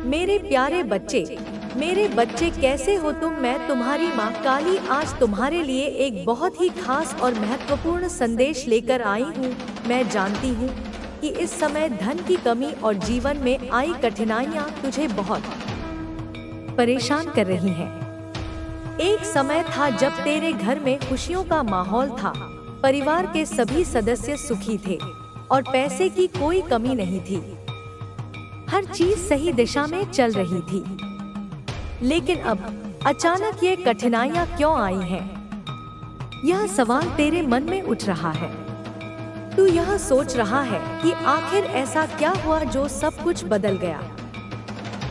मेरे प्यारे बच्चे, मेरे बच्चे कैसे हो तुम? मैं तुम्हारी माँ काली आज तुम्हारे लिए एक बहुत ही खास और महत्वपूर्ण संदेश लेकर आई हूँ। मैं जानती हूँ कि इस समय धन की कमी और जीवन में आई कठिनाइयाँ तुझे बहुत परेशान कर रही हैं। एक समय था जब तेरे घर में खुशियों का माहौल था, परिवार के सभी सदस्य सुखी थे और पैसे की कोई कमी नहीं थी। हर चीज सही दिशा में चल रही थी। लेकिन अब अचानक ये कठिनाइयां क्यों आई हैं? यह सवाल तेरे मन में उठ रहा है। तू यह सोच रहा है कि आखिर ऐसा क्या हुआ जो सब कुछ बदल गया।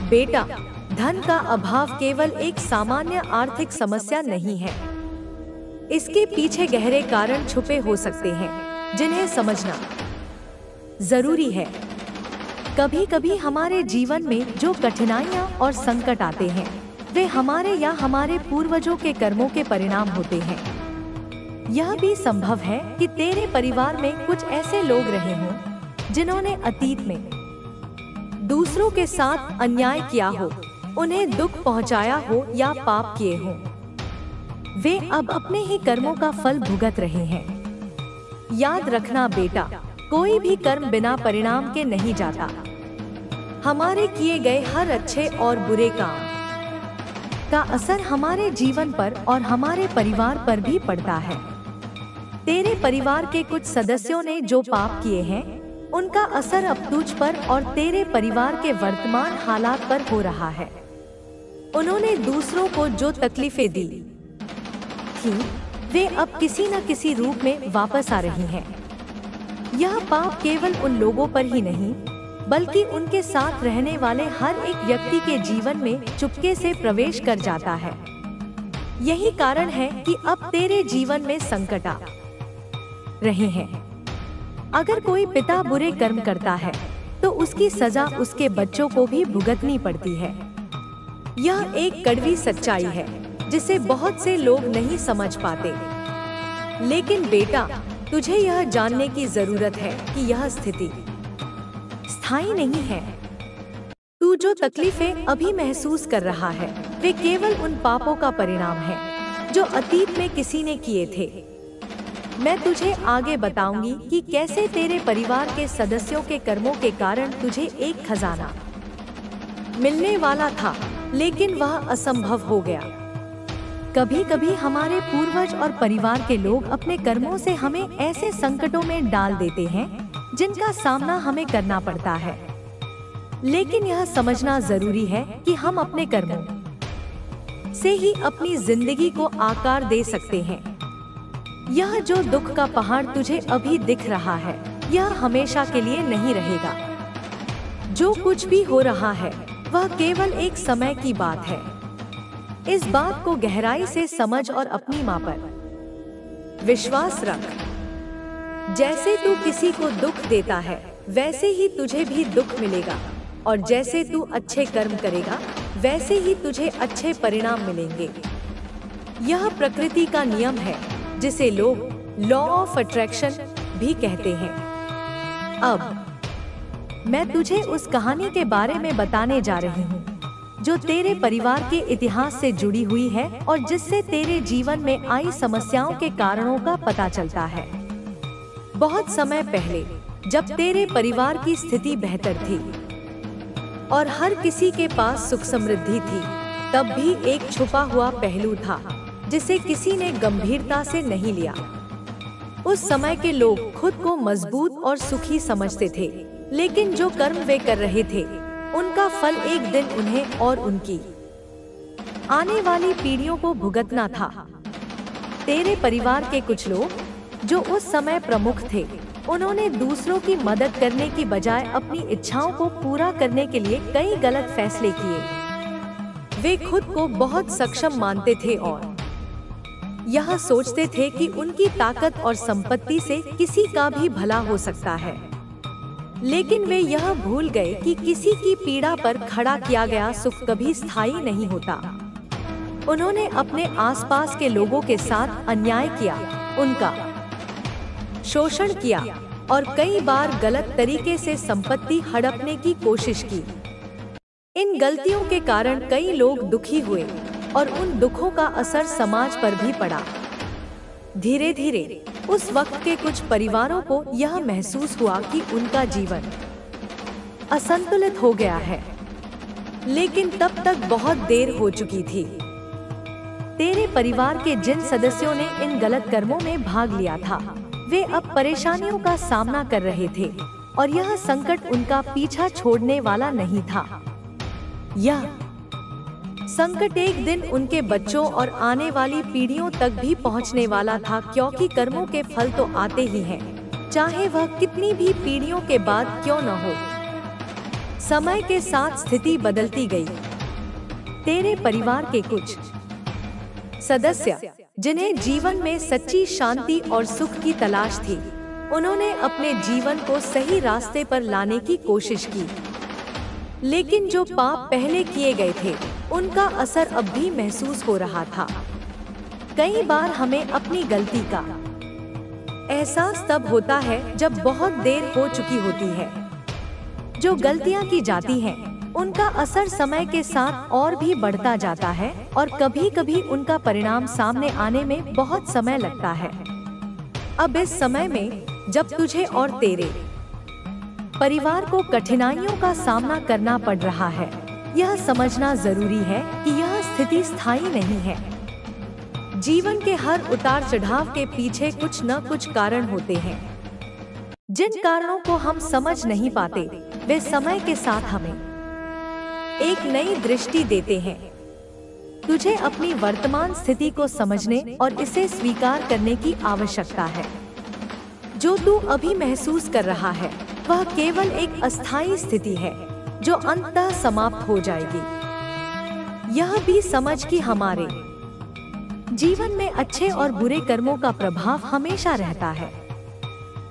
बेटा, धन का अभाव केवल एक सामान्य आर्थिक समस्या नहीं है। इसके पीछे गहरे कारण छुपे हो सकते हैं, जिन्हें समझना जरूरी है। कभी कभी हमारे जीवन में जो कठिनाइयाँ और संकट आते हैं, वे हमारे या हमारे पूर्वजों के कर्मों के परिणाम होते हैं। यह भी संभव है कि तेरे परिवार में कुछ ऐसे लोग रहे हों जिन्होंने अतीत में दूसरों के साथ अन्याय किया हो, उन्हें दुख पहुंचाया हो या पाप किए हों। वे अब अपने ही कर्मों का फल भुगत रहे हैं। याद रखना बेटा, कोई भी कर्म बिना परिणाम के नहीं जाता। हमारे किए गए हर अच्छे और बुरे काम का असर हमारे जीवन पर और हमारे परिवार पर भी पड़ता है। तेरे परिवार के कुछ सदस्यों ने जो पाप किए हैं, उनका असर अब तुझ पर और तेरे परिवार के वर्तमान हालात पर हो रहा है। उन्होंने दूसरों को जो तकलीफें दी थी, वे अब किसी न किसी रूप में वापस आ रही हैं। यह पाप केवल उन लोगों पर ही नहीं, बल्कि उनके साथ रहने वाले हर एक व्यक्ति के जीवन में चुपके से प्रवेश कर जाता है। यही कारण है कि अब तेरे जीवन में संकट आ रहे हैं। अगर कोई पिता बुरे कर्म करता है, तो उसकी सजा उसके बच्चों को भी भुगतनी पड़ती है। यह एक कड़वी सच्चाई है जिसे बहुत से लोग नहीं समझ पाते। लेकिन बेटा, तुझे यह जानने की जरूरत है कि यह स्थिति स्थायी नहीं है। तू जो तकलीफें अभी महसूस कर रहा है, वे केवल उन पापों का परिणाम है जो अतीत में किसी ने किए थे। मैं तुझे आगे बताऊंगी कि कैसे तेरे परिवार के सदस्यों के कर्मों के कारण तुझे एक खजाना मिलने वाला था, लेकिन वह असंभव हो गया। कभी कभी हमारे पूर्वज और परिवार के लोग अपने कर्मों से हमें ऐसे संकटों में डाल देते हैं जिनका सामना हमें करना पड़ता है। लेकिन यह समझना जरूरी है कि हम अपने कर्मों से ही अपनी जिंदगी को आकार दे सकते हैं। यह जो दुख का पहाड़ तुझे अभी दिख रहा है, यह हमेशा के लिए नहीं रहेगा। जो कुछ भी हो रहा है, वह केवल एक समय की बात है। इस बात को गहराई से समझ और अपनी माँ पर विश्वास रख। जैसे तू किसी को दुख देता है, वैसे ही तुझे भी दुख मिलेगा, और जैसे तू अच्छे कर्म करेगा, वैसे ही तुझे अच्छे परिणाम मिलेंगे। यह प्रकृति का नियम है, जिसे लोग लॉ ऑफ अट्रैक्शन भी कहते हैं। अब मैं तुझे उस कहानी के बारे में बताने जा रही हूँ जो तेरे परिवार के इतिहास से जुड़ी हुई है और जिससे तेरे जीवन में आई समस्याओं के कारणों का पता चलता है। बहुत समय पहले, जब तेरे परिवार की स्थिति बेहतर थी और हर किसी के पास सुख समृद्धि थी, तब भी एक छुपा हुआ पहलू था जिसे किसी ने गंभीरता से नहीं लिया। उस समय के लोग खुद को मजबूत और सुखी समझते थे, लेकिन जो कर्म वे कर रहे थे, उनका फल एक दिन उन्हें और उनकी आने वाली पीढ़ियों को भुगतना था। तेरे परिवार के कुछ लोग जो उस समय प्रमुख थे, उन्होंने दूसरों की मदद करने की बजाय अपनी इच्छाओं को पूरा करने के लिए कई गलत फैसले किए। वे खुद को बहुत सक्षम मानते थे और यह सोचते थे कि उनकी ताकत और संपत्ति से किसी का भी भला हो सकता है। लेकिन वे यह भूल गए कि किसी की पीड़ा पर खड़ा किया गया सुख कभी स्थायी नहीं होता। उन्होंने अपने आसपास के लोगों के साथ अन्याय किया, उनका शोषण किया और कई बार गलत तरीके से संपत्ति हड़पने की कोशिश की। इन गलतियों के कारण कई लोग दुखी हुए और उन दुखों का असर समाज पर भी पड़ा। धीरे धीरे उस वक्त के कुछ परिवारों को यह महसूस हुआ कि उनका जीवन असंतुलित हो गया है, लेकिन तब तक बहुत देर हो चुकी थी। तेरे परिवार के जिन सदस्यों ने इन गलत कर्मों में भाग लिया था, वे अब परेशानियों का सामना कर रहे थे और यह संकट उनका पीछा छोड़ने वाला नहीं था। यह संकट एक दिन उनके बच्चों और आने वाली पीढ़ियों तक भी पहुंचने वाला था, क्योंकि कर्मों के फल तो आते ही हैं, चाहे वह कितनी भी पीढ़ियों के बाद क्यों न हो। समय के साथ स्थिति बदलती गई। तेरे परिवार के कुछ सदस्य जिन्हें जीवन में सच्ची शांति और सुख की तलाश थी, उन्होंने अपने जीवन को सही रास्ते पर लाने की कोशिश की, लेकिन जो पाप पहले किए गए थे उनका असर अब भी महसूस हो रहा था। कई बार हमें अपनी गलती का एहसास तब होता है जब बहुत देर हो चुकी होती है। जो गलतियां की जाती हैं, उनका असर समय के साथ और भी बढ़ता जाता है और कभी-कभी उनका परिणाम सामने आने में बहुत समय लगता है। अब इस समय में जब तुझे और तेरे परिवार को कठिनाइयों का सामना करना पड़ रहा है, यह समझना जरूरी है कि यह स्थिति स्थायी नहीं है। जीवन के हर उतार चढ़ाव के पीछे कुछ न कुछ कारण होते हैं। जिन कारणों को हम समझ नहीं पाते, वे समय के साथ हमें एक नई दृष्टि देते हैं। तुझे अपनी वर्तमान स्थिति को समझने और इसे स्वीकार करने की आवश्यकता है। जो तू अभी महसूस कर रहा है, वह केवल एक अस्थायी स्थिति है जो अंततः समाप्त हो जाएगी। यह भी समझ कि हमारे जीवन में अच्छे और बुरे कर्मों का प्रभाव हमेशा रहता है।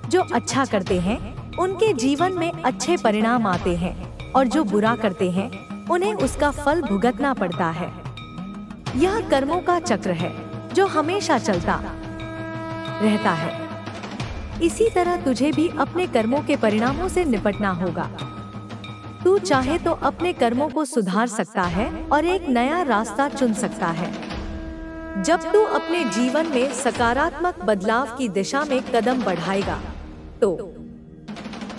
जो अच्छा करते हैं, उनके जीवन में अच्छे परिणाम आते हैं और जो बुरा करते हैं, उन्हें उसका फल भुगतना पड़ता है। यह कर्मों का चक्र है जो हमेशा चलता रहता है। इसी तरह तुझे भी अपने कर्मों के परिणामों से निपटना होगा। तू चाहे तो अपने कर्मों को सुधार सकता है और एक नया रास्ता चुन सकता है। जब तू अपने जीवन में सकारात्मक बदलाव की दिशा में कदम बढ़ाएगा, तो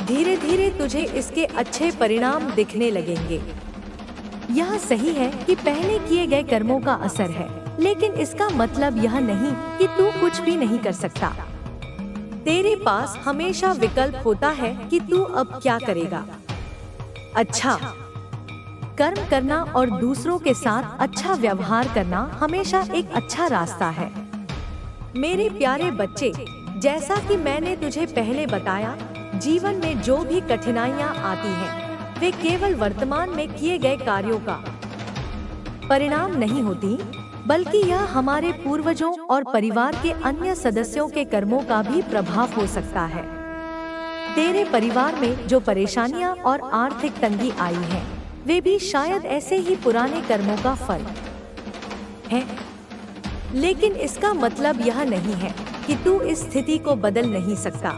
धीरे धीरे तुझे इसके अच्छे परिणाम दिखने लगेंगे। यह सही है कि पहले किए गए कर्मों का असर है, लेकिन इसका मतलब यह नहीं कि तू कुछ भी नहीं कर सकता। तेरे पास हमेशा विकल्प होता है कि तू अब क्या करेगा। अच्छा कर्म करना और दूसरों के साथ अच्छा व्यवहार करना हमेशा एक अच्छा रास्ता है। मेरे प्यारे बच्चे, जैसा कि मैंने तुझे पहले बताया, जीवन में जो भी कठिनाइयाँ आती हैं, वे केवल वर्तमान में किए गए कार्यों का परिणाम नहीं होती, बल्कि यह हमारे पूर्वजों और परिवार के अन्य सदस्यों के कर्मों का भी प्रभाव हो सकता है। तेरे परिवार में जो परेशानियां और आर्थिक तंगी आई है, वे भी शायद ऐसे ही पुराने कर्मों का फल है। लेकिन इसका मतलब यह नहीं है कि तू इस स्थिति को बदल नहीं सकता।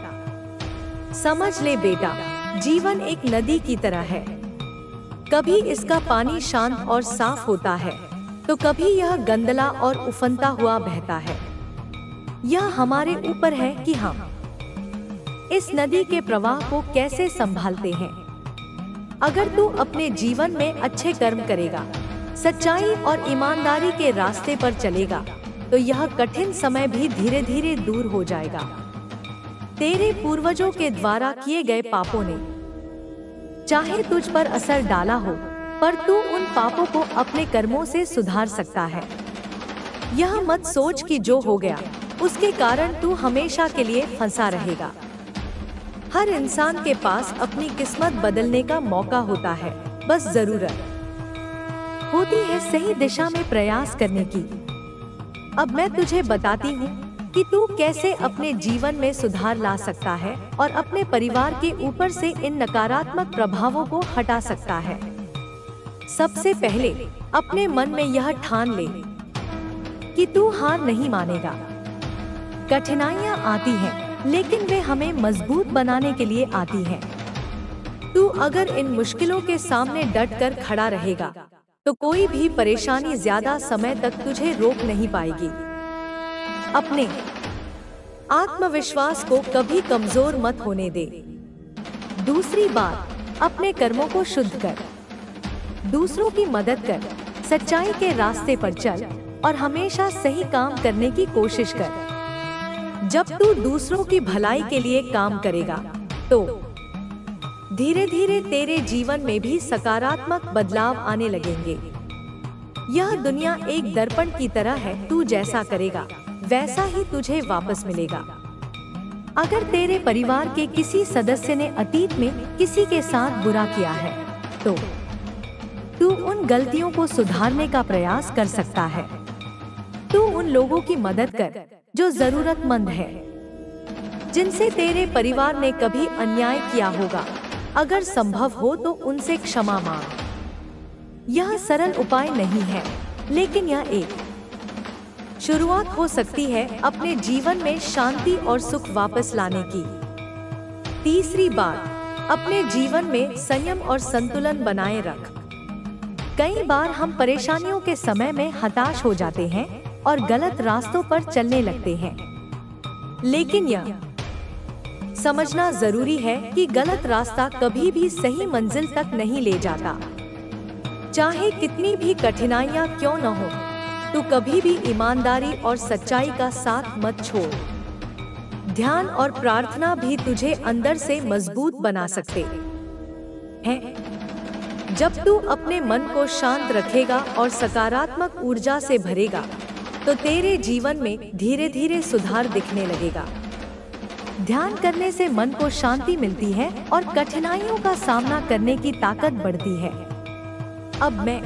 समझ ले बेटा, जीवन एक नदी की तरह है। कभी इसका पानी शांत और साफ होता है, तो कभी यह गंदला और उफनता हुआ बहता है। यह हमारे ऊपर है कि हम इस नदी के प्रवाह को कैसे संभालते हैं। अगर तू अपने जीवन में अच्छे कर्म करेगा, सच्चाई और ईमानदारी के रास्ते पर चलेगा, तो यह कठिन समय भी धीरे धीरे दूर हो जाएगा। तेरे पूर्वजों के द्वारा किए गए पापों ने चाहे तुझ पर असर डाला हो, पर तू उन पापों को अपने कर्मों से सुधार सकता है। यह मत सोच कि जो हो गया उसके कारण तू हमेशा के लिए फंसा रहेगा। हर इंसान के पास अपनी किस्मत बदलने का मौका होता है, बस जरूरत होती है सही दिशा में प्रयास करने की। अब मैं तुझे बताती हूँ कि तू कैसे अपने जीवन में सुधार ला सकता है और अपने परिवार के ऊपर से इन नकारात्मक प्रभावों को हटा सकता है। सबसे पहले अपने मन में यह ठान ले कि तू हार नहीं मानेगा। कठिनाइयाँ आती हैं, लेकिन वे हमें मजबूत बनाने के लिए आती हैं। तू अगर इन मुश्किलों के सामने डट कर खड़ा रहेगा तो कोई भी परेशानी ज्यादा समय तक तुझे रोक नहीं पाएगी। अपने आत्मविश्वास को कभी कमजोर मत होने दे। दूसरी बात, अपने कर्मों को शुद्ध कर, दूसरों की मदद कर, सच्चाई के रास्ते पर चल और हमेशा सही काम करने की कोशिश कर। जब तू दूसरों की भलाई के लिए काम करेगा तो धीरे धीरे तेरे जीवन में भी सकारात्मक बदलाव आने लगेंगे। यह दुनिया एक दर्पण की तरह है, तू जैसा करेगा वैसा ही तुझे वापस मिलेगा। अगर तेरे परिवार के किसी सदस्य ने अतीत में किसी के साथ बुरा किया है तो तू उन गलतियों को सुधारने का प्रयास कर सकता है। तू उन लोगों की मदद कर जो जरूरतमंद है, जिनसे तेरे परिवार ने कभी अन्याय किया होगा। अगर संभव हो तो उनसे क्षमा मांग। यह सरल उपाय नहीं है, लेकिन यह एक शुरुआत हो सकती है अपने जीवन में शांति और सुख वापस लाने की। तीसरी बात, अपने जीवन में संयम और संतुलन बनाए रख। कई बार हम परेशानियों के समय में हताश हो जाते हैं और गलत रास्तों पर चलने लगते हैं, लेकिन यह समझना जरूरी है कि गलत रास्ता कभी भी सही मंजिल तक नहीं ले जाता। चाहे कितनी भी कठिनाइयां क्यों न हो, तू कभी भी ईमानदारी और सच्चाई का साथ मत छोड़। ध्यान और प्रार्थना भी तुझे अंदर से मजबूत बना सकते हैं। जब तू अपने मन को शांत रखेगा और सकारात्मक ऊर्जा से भरेगा तो तेरे जीवन में धीरे धीरे सुधार दिखने लगेगा। ध्यान करने से मन को शांति मिलती है और कठिनाइयों का सामना करने की ताकत बढ़ती है। अब मैं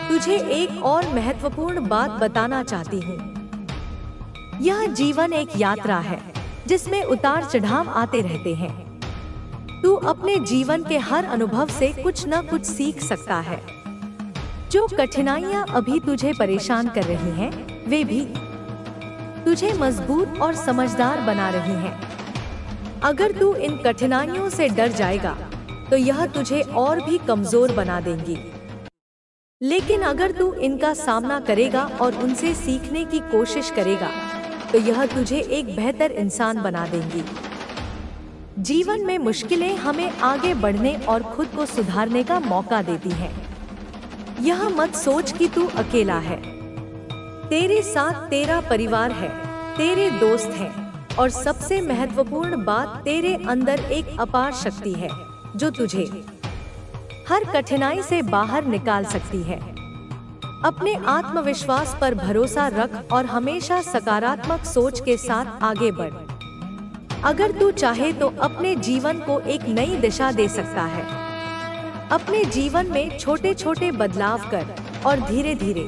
तुझे एक और महत्वपूर्ण बात बताना चाहती हूँ। यह जीवन एक यात्रा है जिसमें उतार चढ़ाव आते रहते हैं। तू अपने जीवन के हर अनुभव से कुछ न कुछ सीख सकता है। जो कठिनाइयाँ अभी तुझे परेशान कर रही हैं, वे भी तुझे मजबूत और समझदार बना रही हैं। अगर तू इन कठिनाइयों से डर जाएगा तो यह तुझे और भी कमजोर बना देंगी, लेकिन अगर तू इनका सामना करेगा और उनसे सीखने की कोशिश करेगा तो यह तुझे एक बेहतर इंसान बना देंगी। जीवन में मुश्किलें हमें आगे बढ़ने और खुद को सुधारने का मौका देती हैं। यह मत सोच कि तू अकेला है। तेरे साथ तेरा परिवार है, तेरे दोस्त हैं और सबसे महत्वपूर्ण बात, तेरे अंदर एक अपार शक्ति है जो तुझे हर कठिनाई से बाहर निकाल सकती है। अपने आत्मविश्वास पर भरोसा रख और हमेशा सकारात्मक सोच के साथ आगे बढ़। अगर तू चाहे तो अपने जीवन को एक नई दिशा दे सकता है। अपने जीवन में छोटे छोटे बदलाव कर और धीरे धीरे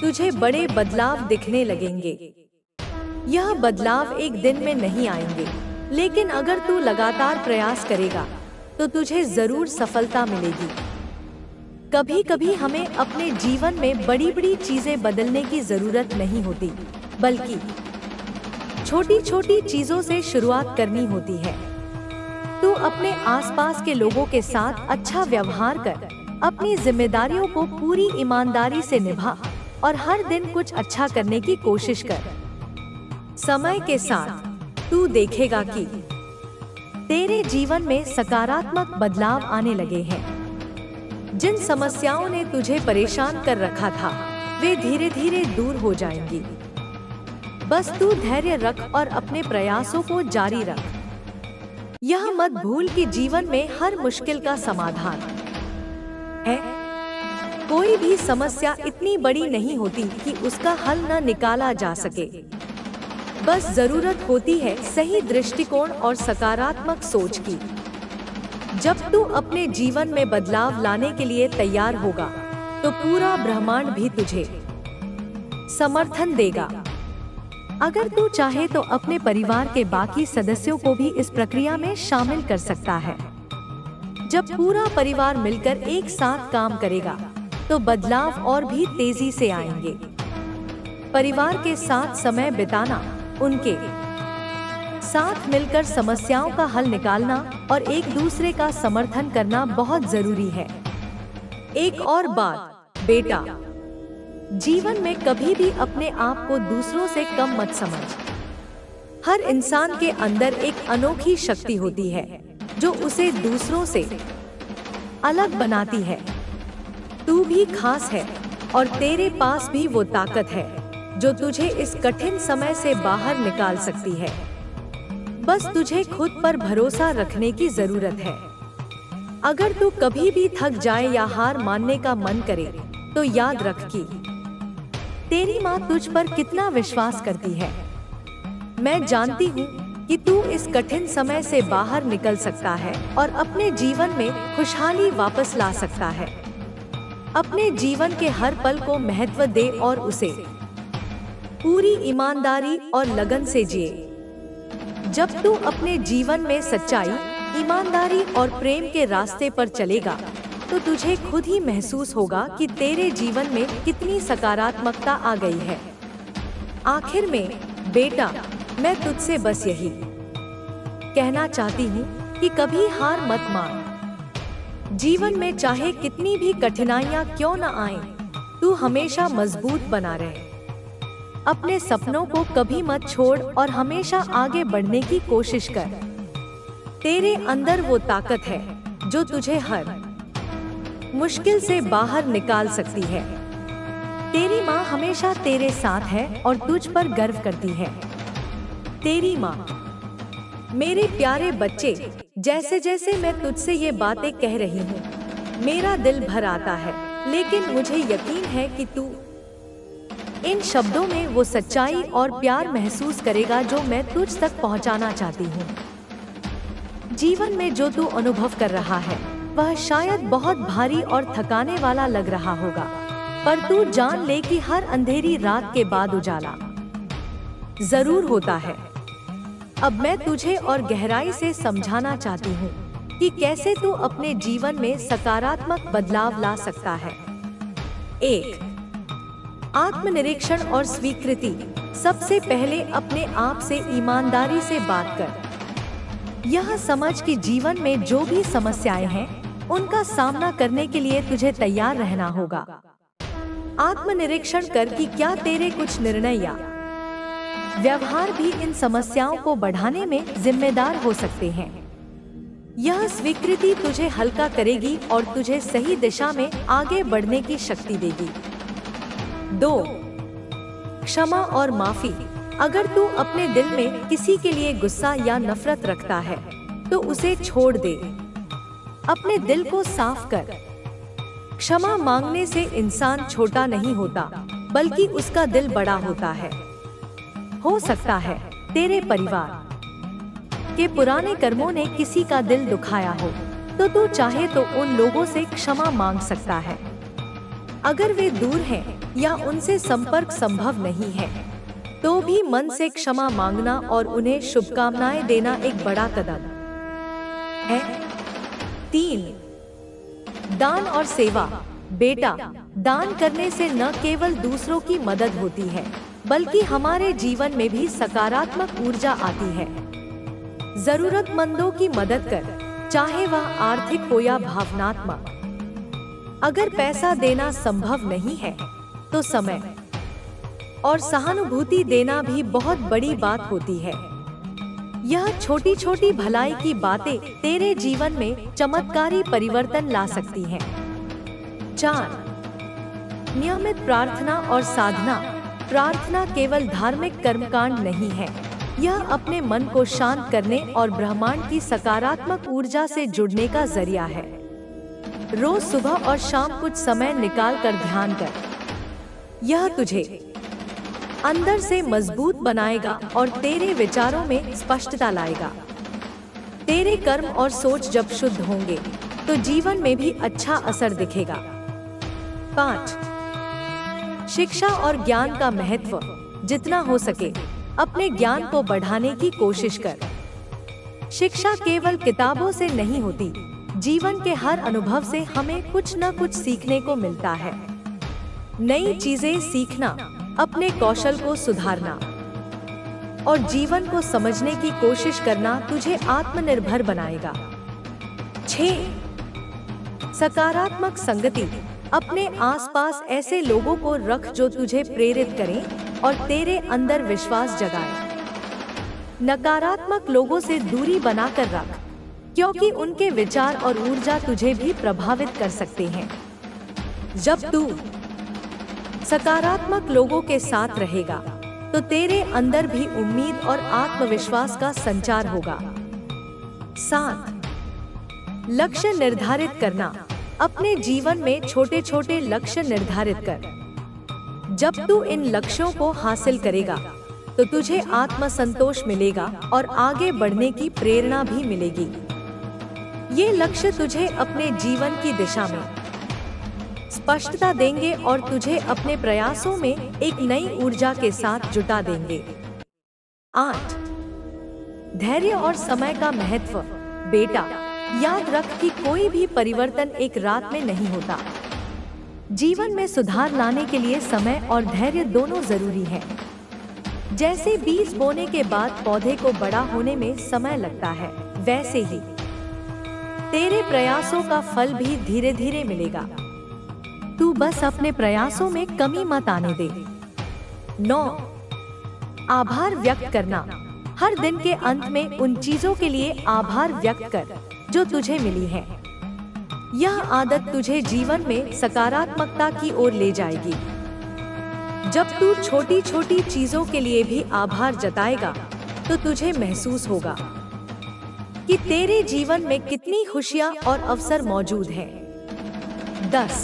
तुझे बड़े बदलाव दिखने लगेंगे। यह बदलाव एक दिन में नहीं आएंगे, लेकिन अगर तू लगातार प्रयास करेगा तो तुझे जरूर सफलता मिलेगी। कभी कभी हमें अपने जीवन में बड़ी बड़ी चीजें बदलने की जरूरत नहीं होती, बल्कि छोटी छोटी चीजों से शुरुआत करनी होती है। तू अपने आसपास के लोगों के साथ अच्छा व्यवहार कर, अपनी जिम्मेदारियों को पूरी ईमानदारी से निभा और हर दिन कुछ अच्छा करने की कोशिश कर। समय के साथ तू देखेगा कि तेरे जीवन में सकारात्मक बदलाव आने लगे हैं। जिन समस्याओं ने तुझे परेशान कर रखा था, वे धीरे धीरे दूर हो जाएंगी। बस तू धैर्य रख और अपने प्रयासों को जारी रख। यह मत भूल कि जीवन में हर मुश्किल का समाधान है। कोई भी समस्या इतनी बड़ी नहीं होती कि उसका हल न निकाला जा सके। बस जरूरत होती है सही दृष्टिकोण और सकारात्मक सोच की। जब तू अपने जीवन में बदलाव लाने के लिए तैयार होगा तो पूरा ब्रह्मांड भी तुझे समर्थन देगा। अगर तू चाहे तो अपने परिवार के बाकी सदस्यों को भी इस प्रक्रिया में शामिल कर सकता है। जब पूरा परिवार मिलकर एक साथ काम करेगा तो बदलाव और भी तेजी से आएंगे। परिवार के साथ समय बिताना, उनके साथ मिलकर समस्याओं का हल निकालना और एक दूसरे का समर्थन करना बहुत जरूरी है। एक और बात बेटा, जीवन में कभी भी अपने आप को दूसरों से कम मत समझ। हर इंसान के अंदर एक अनोखी शक्ति होती है जो उसे दूसरों से अलग बनाती है। तू भी खास है और तेरे पास भी वो ताकत है जो तुझे इस कठिन समय से बाहर निकाल सकती है। बस तुझे खुद पर भरोसा रखने की जरूरत है। अगर तू कभी भी थक जाए या हार मानने का मन करे तो याद रख कि तेरी माँ तुझ पर कितना विश्वास करती है। मैं जानती हूँ कि तू इस कठिन समय से बाहर निकल सकता है और अपने जीवन में खुशहाली वापस ला सकता है। अपने जीवन के हर पल को महत्व दे और उसे पूरी ईमानदारी और लगन से जिए। जब तू अपने जीवन में सच्चाई, ईमानदारी और प्रेम के रास्ते पर चलेगा तो तुझे खुद ही महसूस होगा कि तेरे जीवन में कितनी सकारात्मकता आ गई है। आखिर में बेटा, मैं तुझसे बस यही कहना चाहती हूँ कि कभी हार मत मान। जीवन में चाहे कितनी भी कठिनाइयाँ क्यों न आएं, तू हमेशा मजबूत बना रहे। अपने सपनों को कभी मत छोड़ और हमेशा आगे बढ़ने की कोशिश कर। तेरे अंदर वो ताकत है जो तुझे हर मुश्किल से बाहर निकाल सकती है। तेरी माँ हमेशा तेरे साथ है और तुझ पर गर्व करती है। तेरी माँ। मेरे प्यारे बच्चे, जैसे जैसे मैं तुझसे ये बातें कह रही हूँ, मेरा दिल भर आता है, लेकिन मुझे यकीन है कि तू इन शब्दों में वो सच्चाई और प्यार महसूस करेगा जो मैं तुझ तक पहुँचाना चाहती हूँ। जीवन में जो तू अनुभव कर रहा है वह शायद बहुत भारी और थकाने वाला लग रहा होगा, पर तू जान ले कि हर अंधेरी रात के बाद उजाला जरूर होता है। अब मैं तुझे और गहराई से समझाना चाहती हूँ कि कैसे तू अपने जीवन में सकारात्मक बदलाव ला सकता है। 1. आत्मनिरीक्षण और स्वीकृति। सबसे पहले अपने आप से ईमानदारी से बात कर। यह समझ कि जीवन में जो भी समस्याएं हैं उनका सामना करने के लिए तुझे तैयार रहना होगा। आत्मनिरीक्षण कर कि क्या तेरे कुछ निर्णय या व्यवहार भी इन समस्याओं को बढ़ाने में जिम्मेदार हो सकते हैं। यह स्वीकृति तुझे हल्का करेगी और तुझे सही दिशा में आगे बढ़ने की शक्ति देगी। 2. क्षमा और माफी। अगर तू अपने दिल में किसी के लिए गुस्सा या नफरत रखता है तो उसे छोड़ दे। अपने दिल को साफ कर। क्षमा मांगने से इंसान छोटा नहीं होता, बल्कि उसका दिल बड़ा होता है। हो सकता है तेरे परिवार के पुराने कर्मों ने किसी का दिल दुखाया हो, तो तू चाहे तो उन लोगों से क्षमा मांग सकता है। अगर वे दूर हैं या उनसे संपर्क संभव नहीं है, तो भी मन से क्षमा मांगना और उन्हें शुभकामनाएं देना एक बड़ा कदम है। 3. दान और सेवा। बेटा, दान करने से न केवल दूसरों की मदद होती है, बल्कि हमारे जीवन में भी सकारात्मक ऊर्जा आती है। जरूरतमंदों की मदद कर, चाहे वह आर्थिक हो या भावनात्मक। अगर पैसा देना संभव नहीं है, तो समय और सहानुभूति देना भी बहुत बड़ी बात होती है। यह छोटी छोटी भलाई की बातें तेरे जीवन में चमत्कारी परिवर्तन ला सकती हैं। 4. नियमित प्रार्थना और साधना। प्रार्थना केवल धार्मिक कर्मकांड नहीं है, यह अपने मन को शांत करने और ब्रह्मांड की सकारात्मक ऊर्जा से जुड़ने का जरिया है। रोज सुबह और शाम कुछ समय निकाल कर ध्यान कर। यह तुझे अंदर से मजबूत बनाएगा और तेरे विचारों में स्पष्टता लाएगा। तेरे कर्म और सोच जब शुद्ध होंगे, तो जीवन में भी अच्छा असर दिखेगा। 5. शिक्षा और ज्ञान का महत्व। जितना हो सके अपने ज्ञान को बढ़ाने की कोशिश कर। शिक्षा केवल किताबों से नहीं होती, जीवन के हर अनुभव से हमें कुछ न कुछ सीखने को मिलता है। नई चीजें सीखना, अपने कौशल को सुधारना, और जीवन को समझने की कोशिश करना तुझे आत्मनिर्भर बनाएगा। 6. सकारात्मक संगति। अपने आसपास ऐसे लोगों को रख जो तुझे प्रेरित करें और तेरे अंदर विश्वास जगाएं। नकारात्मक लोगों से दूरी बनाकर रख, क्योंकि उनके विचार और ऊर्जा तुझे भी प्रभावित कर सकते हैं। जब तू सकारात्मक लोगों के साथ रहेगा तो तेरे अंदर भी उम्मीद और आत्मविश्वास का संचार होगा। 7. लक्ष्य निर्धारित करना। अपने जीवन में छोटे छोटे लक्ष्य निर्धारित कर। जब तू इन लक्ष्यों को हासिल करेगा तो तुझे आत्मसंतोष मिलेगा और आगे बढ़ने की प्रेरणा भी मिलेगी। ये लक्ष्य तुझे अपने जीवन की दिशा में स्पष्टता देंगे और तुझे अपने प्रयासों में एक नई ऊर्जा के साथ जुटा देंगे। 8. धैर्य और समय का महत्व। बेटा, याद रख कि कोई भी परिवर्तन एक रात में नहीं होता। जीवन में सुधार लाने के लिए समय और धैर्य दोनों जरूरी हैं। जैसे बीज बोने के बाद पौधे को बड़ा होने में समय लगता है, वैसे ही तेरे प्रयासों का फल भी धीरे धीरे मिलेगा। तू बस अपने प्रयासों में कमी मत आने दे। 9. आभार व्यक्त करना। हर दिन के अंत में उन चीजों के लिए आभार व्यक्त कर जो तुझे मिली है। यह आदत तुझे जीवन में सकारात्मकता की ओर ले जाएगी। जब तू छोटी छोटी चीजों के लिए भी आभार जताएगा तो तुझे महसूस होगा कि तेरे जीवन में कितनी खुशियां और अवसर मौजूद हैं। 10.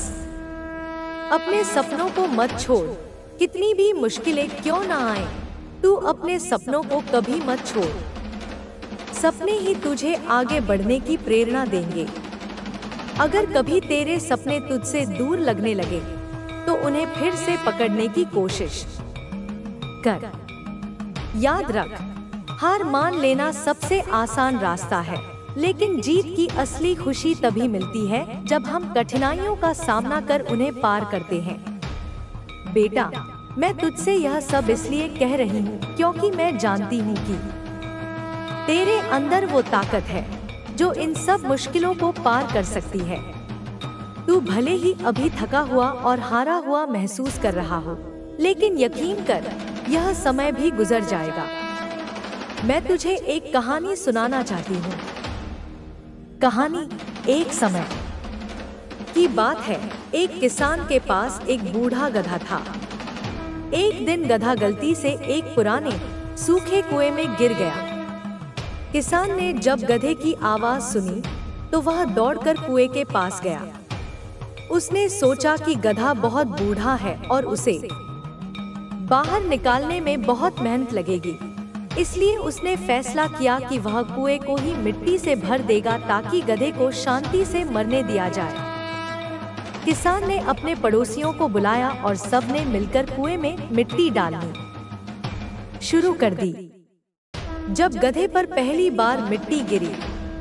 अपने सपनों को मत छोड़। कितनी भी मुश्किलें क्यों ना आए, तू अपने सपनों को कभी मत छोड़। सपने ही तुझे आगे बढ़ने की प्रेरणा देंगे। अगर कभी तेरे सपने तुझसे दूर लगने लगे तो उन्हें फिर से पकड़ने की कोशिश कर। याद रख, हार मान लेना सबसे आसान रास्ता है, लेकिन जीत की असली खुशी तभी मिलती है जब हम कठिनाइयों का सामना कर उन्हें पार करते हैं। बेटा, मैं तुझसे यह सब इसलिए कह रही हूँ क्योंकि मैं जानती हूँ कि तेरे अंदर वो ताकत है जो इन सब मुश्किलों को पार कर सकती है। तू भले ही अभी थका हुआ और हारा हुआ महसूस कर रहा हो, लेकिन यकीन कर, यह समय भी गुजर जाएगा। मैं तुझे एक कहानी सुनाना चाहती हूँ। कहानी एक समय की बात है। एक किसान के पास एक बूढ़ा गधा था। एक दिन गधा गलती से एक पुराने सूखे कुएं में गिर गया। किसान ने जब गधे की आवाज सुनी तो वह दौड़कर कुएं के पास गया। उसने सोचा कि गधा बहुत बूढ़ा है और उसे बाहर निकालने में बहुत मेहनत लगेगी, इसलिए उसने फैसला किया कि वह कुएं को ही मिट्टी से भर देगा ताकि गधे को शांति से मरने दिया जाए। किसान ने अपने पड़ोसियों को बुलाया और सबने मिलकर कुएं में मिट्टी डालनी शुरू कर दी। जब गधे पर पहली बार मिट्टी गिरी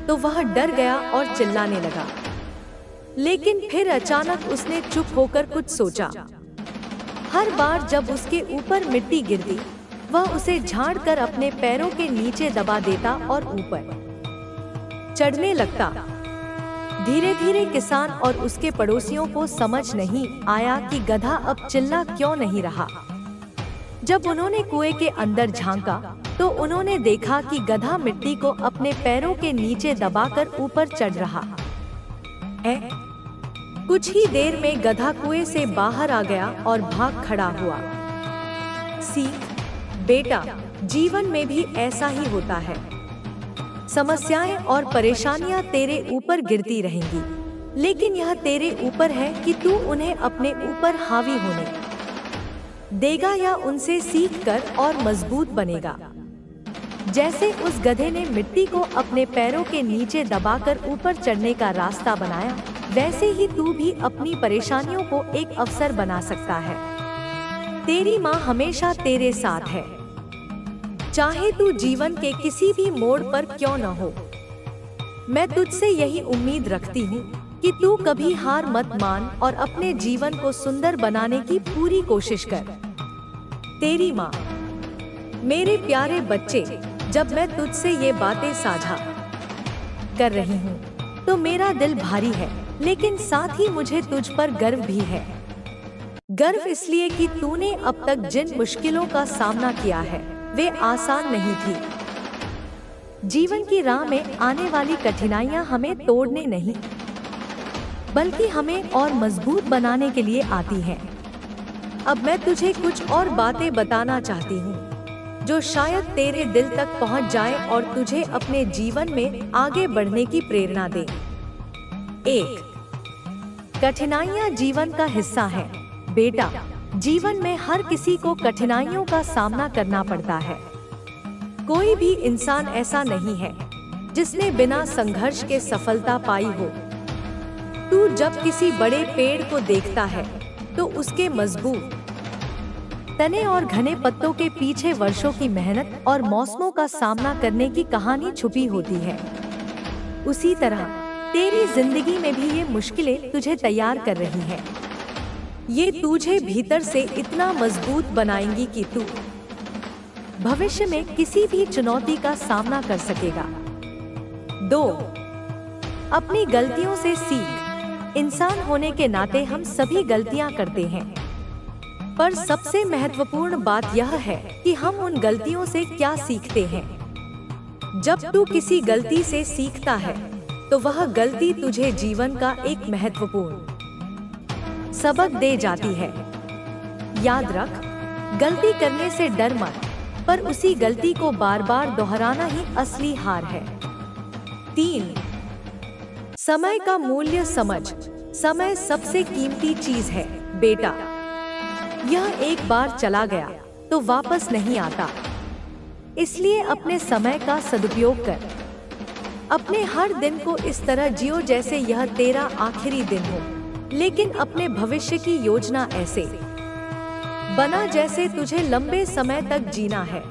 तो वह डर गया और चिल्लाने लगा, लेकिन फिर अचानक उसने चुप होकर कुछ सोचा। हर बार जब उसके ऊपर मिट्टी गिरती, वह उसे झाड़कर अपने पैरों के नीचे दबा देता और ऊपर चढ़ने लगता। धीरे धीरे किसान और उसके पड़ोसियों को समझ नहीं आया कि गधा अब चिल्ला क्यों नहीं रहा। जब उन्होंने कुएं के अंदर झांका तो उन्होंने देखा कि गधा मिट्टी को अपने पैरों के नीचे दबाकर ऊपर चढ़ रहा है। कुछ ही देर में गधा कुएं से बाहर आ गया और भाग खड़ा हुआ। सीख, बेटा, जीवन में भी ऐसा ही होता है। समस्याएं और परेशानियां तेरे ऊपर गिरती रहेंगी, लेकिन यह तेरे ऊपर है कि तू उन्हें अपने ऊपर हावी होने देगा या उनसे सीख कर और मजबूत बनेगा। जैसे उस गधे ने मिट्टी को अपने पैरों के नीचे दबाकर ऊपर चढ़ने का रास्ता बनाया, वैसे ही तू भी अपनी परेशानियों को एक अवसर बना सकता है। तेरी माँ हमेशा तेरे साथ है, चाहे तू जीवन के किसी भी मोड़ पर क्यों न हो। मैं तुझसे यही उम्मीद रखती हूँ कि तू कभी हार मत मान और अपने जीवन को सुंदर बनाने की पूरी कोशिश कर। तेरी माँ। मेरे प्यारे बच्चे, जब मैं तुझसे ये बातें साझा कर रही हूँ तो मेरा दिल भारी है, लेकिन साथ ही मुझे तुझ पर गर्व भी है। गर्व इसलिए कि तूने अब तक जिन मुश्किलों का सामना किया है वे आसान नहीं थी। जीवन की राह में आने वाली कठिनाइयां हमें तोड़ने नहीं बल्कि हमें और मजबूत बनाने के लिए आती हैं। अब मैं तुझे कुछ और बातें बताना चाहती हूँ जो शायद तेरे दिल तक पहुँच जाए और तुझे अपने जीवन में आगे बढ़ने की प्रेरणा दे। 1. कठिनाइयाँ जीवन का हिस्सा है। बेटा, जीवन में हर किसी को कठिनाइयों का सामना करना पड़ता है। कोई भी इंसान ऐसा नहीं है जिसने बिना संघर्ष के सफलता पाई हो। तू जब किसी बड़े पेड़ को देखता है तो उसके मजबूत तने और घने पत्तों के पीछे वर्षों की मेहनत और मौसमों का सामना करने की कहानी छुपी होती है। उसी तरह तेरी जिंदगी में भी ये मुश्किलें तुझे तैयार कर रही हैं। ये तुझे भीतर से इतना मजबूत बनाएंगी कि तू भविष्य में किसी भी चुनौती का सामना कर सकेगा। 2. अपनी गलतियों से सीख। इंसान होने के नाते हम सभी गलतियां करते हैं, पर सबसे महत्वपूर्ण बात यह है कि हम उन गलतियों से क्या सीखते हैं। जब तू किसी गलती से सीखता है तो वह गलती तुझे जीवन का एक महत्वपूर्ण सबक दे जाती है। याद रख, गलती करने से डर मत, पर उसी गलती को बार बार दोहराना ही असली हार है। 3. समय का मूल्य समझ। समय सबसे कीमती चीज है बेटा। यह एक बार चला गया तो वापस नहीं आता। इसलिए अपने समय का सदुपयोग कर। अपने हर दिन को इस तरह जियो जैसे यह तेरा आखिरी दिन हो, लेकिन अपने भविष्य की योजना ऐसे बना जैसे तुझे लंबे समय तक जीना है।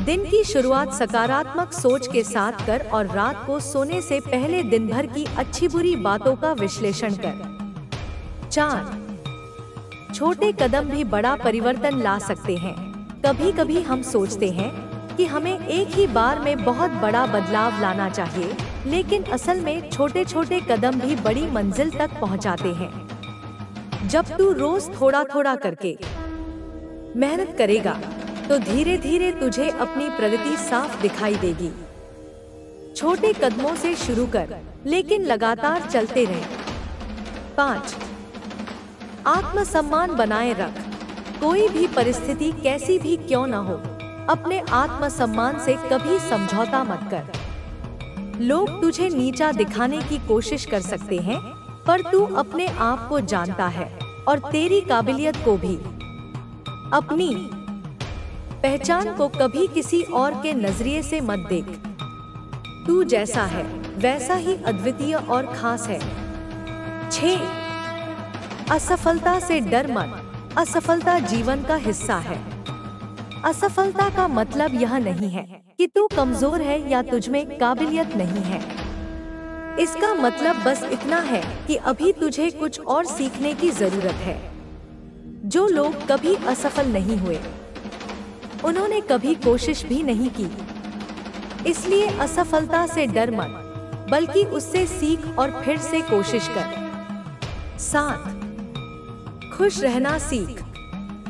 दिन की शुरुआत सकारात्मक सोच के साथ कर और रात को सोने से पहले दिन भर की अच्छी बुरी बातों का विश्लेषण कर। 4. छोटे कदम भी बड़ा परिवर्तन ला सकते हैं। कभी कभी हम सोचते हैं कि हमें एक ही बार में बहुत बड़ा बदलाव लाना चाहिए, लेकिन असल में छोटे छोटे कदम भी बड़ी मंजिल तक पहुंचाते हैं। जब तू रोज थोड़ा थोड़ा करके मेहनत करेगा तो धीरे धीरे तुझे अपनी प्रगति साफ दिखाई देगी। छोटे कदमों से शुरू कर, लेकिन लगातार चलते रहे। 5. आत्मसम्मान बनाए रख। कोई भी परिस्थिति कैसी भी क्यों न हो, अपने आत्मसम्मान से कभी समझौता मत कर। लोग तुझे नीचा दिखाने की कोशिश कर सकते हैं, पर तू अपने आप को जानता है और तेरी काबिलियत को भी। अपनी पहचान को कभी किसी और के नजरिए से मत देख। तू जैसा है वैसा ही अद्वितीय और खास है। 6. असफलता से डर मत। असफलता जीवन का हिस्सा है। असफलता का मतलब यह नहीं है कि तू कमजोर है या तुझमें काबिलियत नहीं है। इसका मतलब बस इतना है कि अभी तुझे कुछ और सीखने की जरूरत है। जो लोग कभी असफल नहीं हुए, उन्होंने कभी कोशिश भी नहीं की। इसलिए असफलता से डर मत, बल्कि उससे सीख और फिर से कोशिश कर। 7. खुश रहना सीख।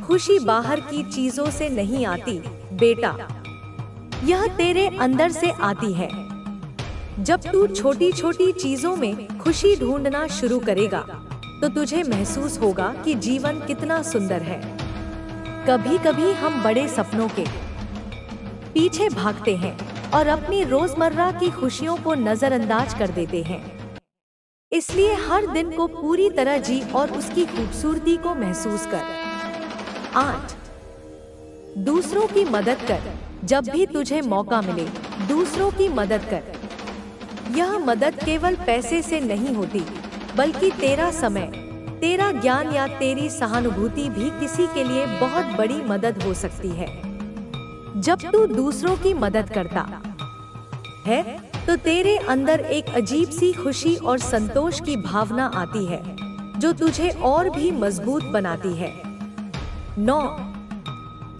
खुशी बाहर की चीजों से नहीं आती बेटा, यह तेरे अंदर से आती है। जब तू छोटी छोटी चीजों में खुशी ढूंढना शुरू करेगा तो तुझे महसूस होगा कि जीवन कितना सुंदर है। कभी कभी हम बड़े सपनों के पीछे भागते हैं और अपनी रोजमर्रा की खुशियों को नजरअंदाज कर देते हैं। इसलिए हर दिन को पूरी तरह जी और उसकी खूबसूरती को महसूस कर। 8. दूसरों की मदद कर। जब भी तुझे मौका मिले, दूसरों की मदद कर। यह मदद केवल पैसे से नहीं होती, बल्कि तेरा समय, तेरा ज्ञान या तेरी सहानुभूति भी किसी के लिए बहुत बड़ी मदद हो सकती है। जब तू दूसरों की मदद करता है तो तेरे अंदर एक अजीब सी खुशी और संतोष की भावना आती है, जो तुझे और भी मजबूत बनाती है। 9.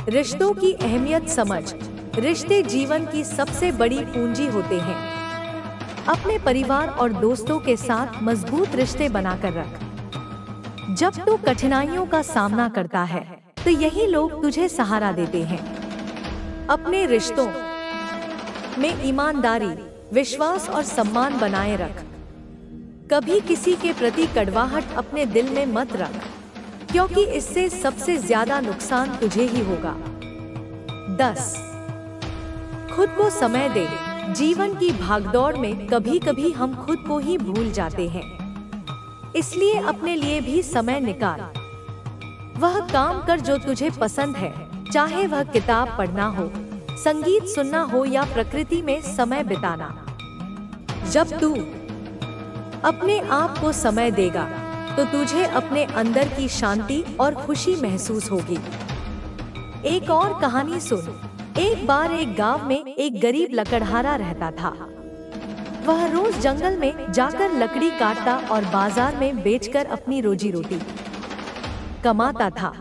रिश्तों की अहमियत समझ। रिश्ते जीवन की सबसे बड़ी पूंजी होते हैं। अपने परिवार और दोस्तों के साथ मजबूत रिश्ते बनाकर रख। जब तू कठिनाइयों का सामना करता है तो यही लोग तुझे सहारा देते हैं। अपने रिश्तों में ईमानदारी, विश्वास और सम्मान बनाए रख। कभी किसी के प्रति कड़वाहट अपने दिल में मत रख, क्योंकि इससे सबसे ज्यादा नुकसान तुझे ही होगा। 10. खुद को समय दे। जीवन की भागदौड़ में कभी कभी हम खुद को ही भूल जाते हैं, इसलिए अपने लिए भी समय निकाल। वह काम कर जो तुझे पसंद है, चाहे वह किताब पढ़ना हो, संगीत सुनना हो या प्रकृति में समय बिताना। जब तू अपने आप को समय देगा तो तुझे अपने अंदर की शांति और खुशी महसूस होगी। एक और कहानी सुन। एक बार एक गांव में एक गरीब लकड़हारा रहता था। वह रोज जंगल में जाकर लकड़ी काटता और बाजार में बेचकर अपनी रोजी रोटी कमाता था।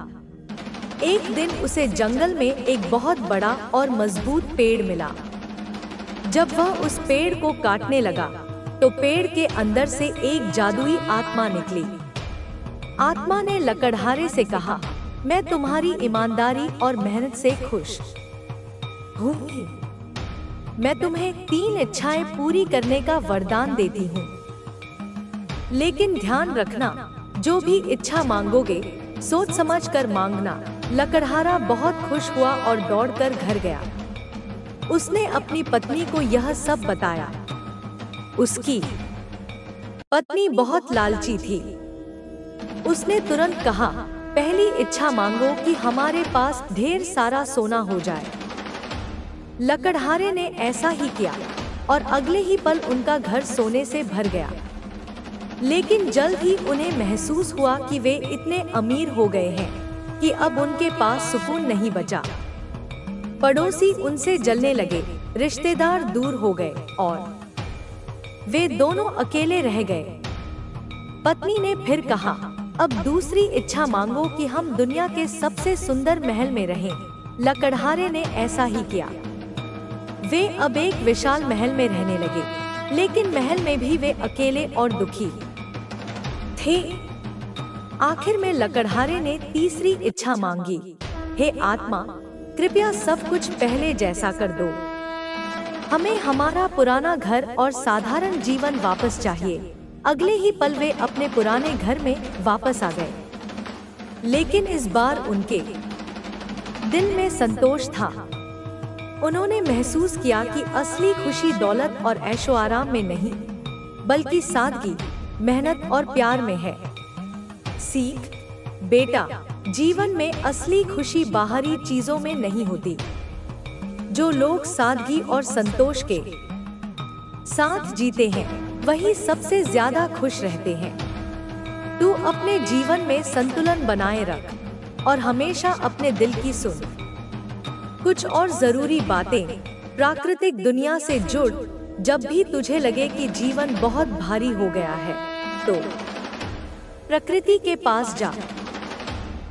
एक दिन उसे जंगल में एक बहुत बड़ा और मजबूत पेड़ मिला। जब वह उस पेड़ को काटने लगा तो पेड़ के अंदर से एक जादुई आत्मा निकली। आत्मा ने लकड़हारे से कहा, मैं तुम्हारी ईमानदारी और मेहनत से खुश हूँ। मैं तुम्हें 3 इच्छाएं पूरी करने का वरदान देती हूँ, लेकिन ध्यान रखना, जो भी इच्छा मांगोगे सोच समझ कर मांगना। लकड़हारा बहुत खुश हुआ और दौड़कर घर गया। उसने अपनी पत्नी को यह सब बताया। उसकी पत्नी बहुत लालची थी। उसने तुरंत कहा, पहली इच्छा मांगो कि हमारे पास ढेर सारा सोना हो जाए। लकड़हारे ने ऐसा ही किया और अगले ही पल उनका घर सोने से भर गया। लेकिन जल्द ही उन्हें महसूस हुआ कि वे इतने अमीर हो गए हैं कि अब उनके पास सुकून नहीं बचा। पड़ोसी उनसे जलने लगे, रिश्तेदार दूर हो गए और वे दोनों अकेले रह गए। पत्नी ने फिर कहा, अब दूसरी इच्छा मांगो कि हम दुनिया के सबसे सुंदर महल में रहें। लकड़हारे ने ऐसा ही किया। वे अब एक विशाल महल में रहने लगे, लेकिन महल में भी वे अकेले और दुखी थे। आखिर में लकड़हारे ने तीसरी इच्छा मांगी, हे आत्मा, कृपया सब कुछ पहले जैसा कर दो। हमें हमारा पुराना घर और साधारण जीवन वापस चाहिए। अगले ही पल वे अपने पुराने घर में वापस आ गए, लेकिन इस बार उनके दिल में संतोष था। उन्होंने महसूस किया कि असली खुशी दौलत और ऐशो आराम में नहीं, बल्कि सादगी, मेहनत और प्यार में है। सीख, बेटा, जीवन में असली खुशी बाहरी चीजों में नहीं होती। जो लोग सादगी और संतोष के साथ जीते हैं, वही सबसे ज्यादा खुश रहते हैं। तू अपने जीवन में संतुलन बनाए रख और हमेशा अपने दिल की सुन। कुछ और जरूरी बातें। प्राकृतिक दुनिया से जुड़। जब भी तुझे लगे कि जीवन बहुत भारी हो गया है, तो प्रकृति के पास जा।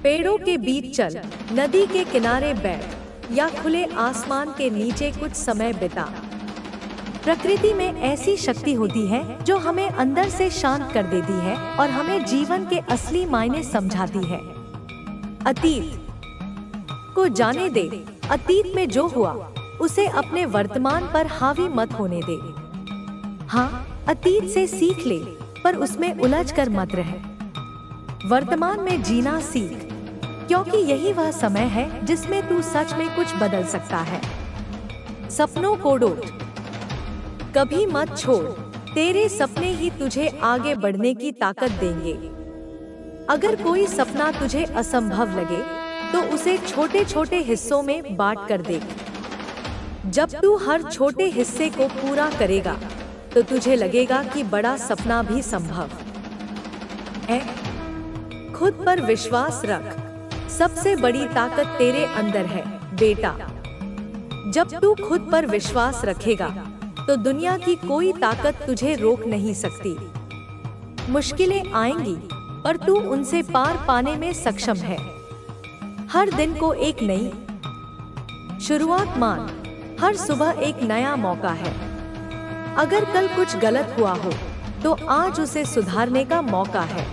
पेड़ों के बीच चल, नदी के किनारे बैठ या खुले आसमान के नीचे कुछ समय बिता। प्रकृति में ऐसी शक्ति होती है जो हमें अंदर से शांत कर देती है और हमें जीवन के असली मायने समझाती है। अतीत को जाने दे। अतीत में जो हुआ उसे अपने वर्तमान पर हावी मत होने दे। हाँ, अतीत से सीख ले, पर उसमें उलझ कर मत रह। वर्तमान में जीना सीख, क्योंकि यही वह समय है जिसमें तू सच में कुछ बदल सकता है। सपनों को डोट, कभी मत छोड़। तेरे सपने ही तुझे आगे बढ़ने की ताकत देंगे। अगर कोई सपना तुझे असंभव लगे तो उसे छोटे छोटे हिस्सों में बांट कर देख। जब तू हर छोटे हिस्से को पूरा करेगा तो तुझे लगेगा कि बड़ा सपना भी संभव है। खुद पर विश्वास रख। सबसे बड़ी ताकत तेरे अंदर है, बेटा। जब तू खुद पर विश्वास रखेगा तो दुनिया की कोई ताकत तुझे रोक नहीं सकती। मुश्किलें आएंगी, पर तू उनसे पार पाने में सक्षम है। हर दिन को एक नई शुरुआत मान, हर सुबह एक नया मौका है। अगर कल कुछ गलत हुआ हो तो आज उसे सुधारने का मौका है।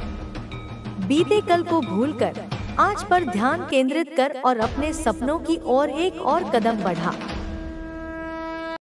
बीते कल को भूलकर आज पर ध्यान केंद्रित कर और अपने सपनों की ओर एक और कदम बढ़ा।